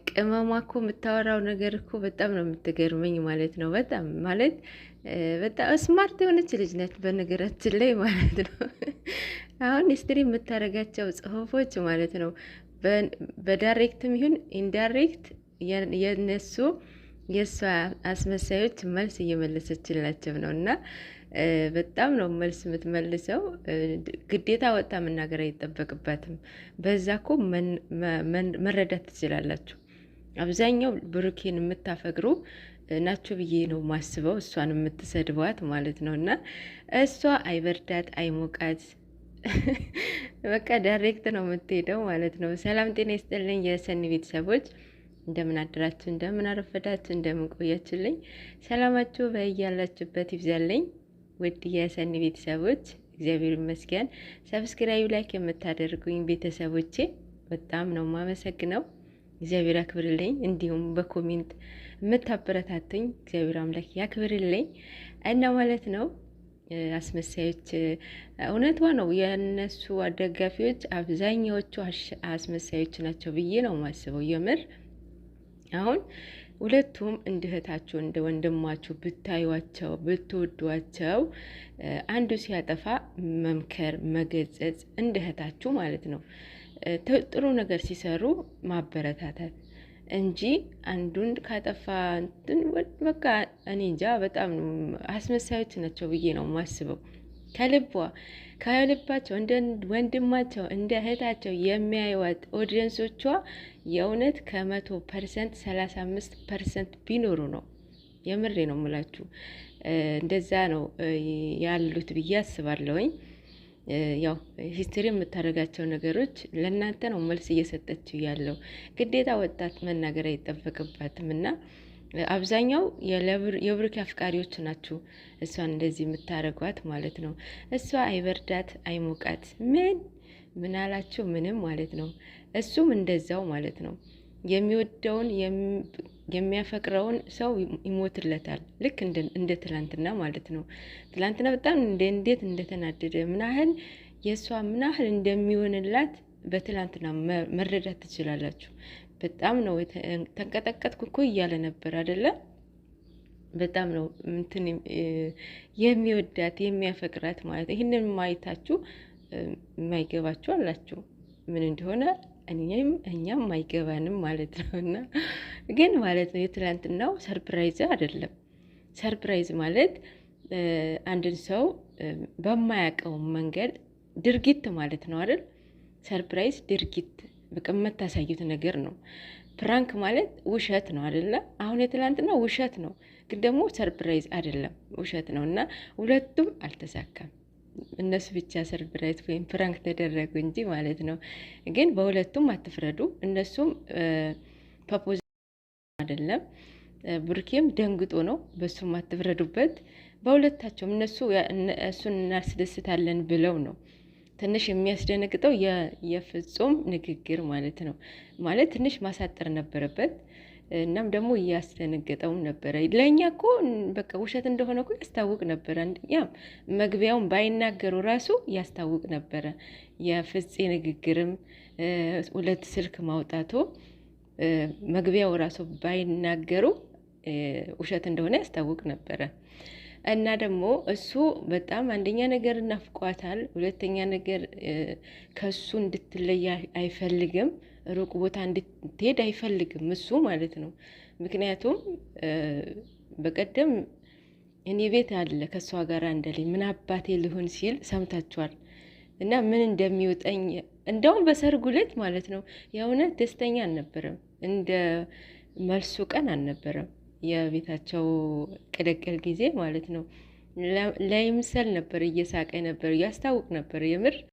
ቅመሟ እኮ የምታወራው ነገር እኮ በጣም ነው የምትገርመኝ ማለት ነው። በጣም ማለት በጣም ስማርት የሆነች ልጅ ነች በነገራችን ላይ ማለት ነው። አሁን ስትሪ የምታደርጋቸው ጽሁፎች ማለት ነው በዳይሬክትም ይሁን ኢንዳይሬክት የነሱ የእሷ አስመሳዮች መልስ እየመለሰችላቸው ነው እና በጣም ነው መልስ የምትመልሰው። ግዴታ ወጣ መናገር አይጠበቅባትም። በዛ እኮ መረዳት ትችላላችሁ። አብዛኛው ብሩኬን የምታፈቅሩ ናቸው ብዬ ነው ማስበው፣ እሷን የምትሰድቧት ማለት ነው። እና እሷ አይበርዳት አይሞቃት በቃ ዳይሬክት ነው የምትሄደው ማለት ነው። ሰላም ጤና ይስጥልኝ የሰኒ ቤተሰቦች፣ እንደምን አድራችሁ፣ እንደምን አረፈዳችሁ፣ እንደምን ቆያችሁልኝ። ሰላማችሁ በያላችሁበት ይብዛልኝ። ውድ የሰኒ ቤተሰቦች እግዚአብሔር ይመስገን። ሰብስክራይብ ላይክ የምታደርጉኝ ቤተሰቦቼ በጣም ነው የማመሰግነው። እግዚአብሔር ያክብርልኝ። እንዲሁም በኮሜንት የምታበረታቱኝ እግዚአብሔር አምላክ ያክብርልኝ እና ማለት ነው አስመሳዮች እውነቷ ነው። የእነሱ ደጋፊዎች አብዛኛዎቹ አስመሳዮች ናቸው ብዬ ነው የማስበው። የምር አሁን ሁለቱም እንደ እህታቸው እንደ ወንድማቸው ብታዩቸው ብትወዷቸው፣ አንዱ ሲያጠፋ መምከር መገጸጽ እንደ እህታችሁ ማለት ነው። ጥሩ ነገር ሲሰሩ ማበረታታት እንጂ አንዱን ካጠፋ በቃ እኔ እንጃ። በጣም አስመሳዮች ናቸው ብዬ ነው የማስበው። ከልባቸው እንደ ወንድማቸው እንደ እህታቸው የሚያዩዋት ኦዲየንሶቿ የእውነት ከ100% 35% ቢኖሩ ነው። የምሬ ነው የምላችሁ። እንደዛ ነው ያሉት ብዬ አስባለሁኝ። ያው ሂስትሪ የምታደርጋቸው ነገሮች ለእናንተ ነው መልስ እየሰጠችው ያለው። ግዴታ ወጣት መናገር አይጠበቅባትም እና አብዛኛው የብሩክ አፍቃሪዎች ናችሁ እሷን እንደዚህ የምታደርጓት ማለት ነው። እሷ አይበርዳት አይሞቃት ምን አላችሁ ምንም ማለት ነው። እሱም እንደዛው ማለት ነው። የሚወደውን የሚያፈቅረውን ሰው ይሞትለታል። ልክ እንደ ትላንትና ማለት ነው። ትላንትና በጣም እንዴት እንደተናደደ ምናህል የእሷ ምናህል እንደሚሆንላት በትላንትና መረዳት ትችላላችሁ። በጣም ነው ተንቀጠቀጥኩ እኮ እያለ ነበር አይደለ? በጣም ነው እንትን የሚወዳት የሚያፈቅራት ማለት ነው። ይህንን ማየታችሁ የማይገባችሁ አላችሁ ምን እንደሆነ እኛም አይገባንም ማለት ነው። እና ግን ማለት ነው የትላንትናው ሰርፕራይዝ አይደለም። ሰርፕራይዝ ማለት አንድን ሰው በማያውቀው መንገድ ድርጊት ማለት ነው አይደል? ሰርፕራይዝ ድርጊት በቃ የምታሳዩት ነገር ነው። ፕራንክ ማለት ውሸት ነው አይደለ? አሁን የትላንትና ውሸት ነው፣ ግን ደግሞ ሰርፕራይዝ አይደለም ውሸት ነው። እና ሁለቱም አልተሳካም። እነሱ ብቻ ሰርፕራይዝ ወይም ፕራንክ ተደረጉ እንጂ ማለት ነው። ግን በሁለቱም አትፍረዱ። እነሱም ፐፖዝ አይደለም፣ ብሩኬም ደንግጦ ነው። በሱም አትፍረዱበት። በሁለታቸውም እሱን እናስደስታለን ብለው ነው። ትንሽ የሚያስደነግጠው የፍጹም ንግግር ማለት ነው። ማለት ትንሽ ማሳጠር ነበረበት። እናም ደግሞ እያስደነገጠውም ነበረ። ለእኛ እኮ በቃ ውሸት እንደሆነ እኮ ያስታውቅ ነበረ። ያም መግቢያውን ባይናገሩ ራሱ ያስታውቅ ነበረ። የፍፄ ንግግርም ሁለት ስልክ ማውጣቱ መግቢያው ራሱ ባይናገሩ ውሸት እንደሆነ ያስታውቅ ነበረ። እና ደግሞ እሱ በጣም አንደኛ ነገር እናፍቋታል፣ ሁለተኛ ነገር ከሱ እንድትለይ አይፈልግም። ሩቅ ቦታ እንድትሄድ አይፈልግም እሱ ማለት ነው። ምክንያቱም በቀደም እኔ ቤት አለ ከእሷ ጋር እንደልኝ ምን አባቴ ልሆን ሲል ሰምታችኋል። እና ምን እንደሚወጠኝ እንደውም በሰርጉ ዕለት ማለት ነው የእውነት ደስተኛ አልነበረም። እንደ መልሱ ቀን አልነበረም። የቤታቸው ቅልቅል ጊዜ ማለት ነው ላይምሰል ነበር። እየሳቀ ነበር፣ ያስታውቅ ነበር የምር